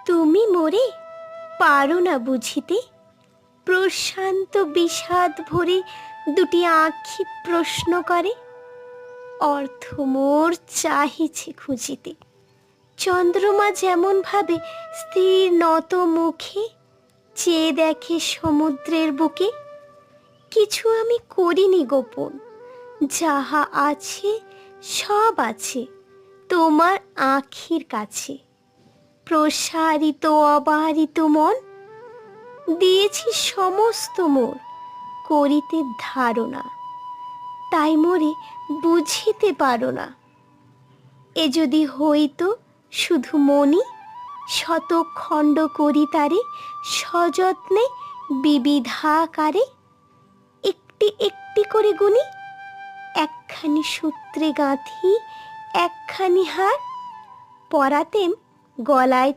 তুমি মোরে পারো না বুঝিতে, প্রশান্ত বিষাদ ভরে দুটি আঁখি প্রশ্ন করে। অর্থ মোর চাহিছে খুঁজিতে, চন্দ্রমা যেমন ভাবে স্থির নত মুখে চেয়ে দেখে সমুদ্রের বুকে। কিছু আমি করিনি গোপন, যাহা আছে সব আছে তোমার আঁখির কাছে। প্রসারিত অবারিত মন, দিয়েছি সমস্ত মোর করিতে ধারণা, তাই মোরে বুঝিতে পারো না। এ যদি হইতো শুধু মনি, শত খণ্ড করি তারে সযত্নে বিবিধাকারে। একটি একটি করে গুনি, একখানি সূত্রে গাঁথি একখানি হার, পরাতেম গলায়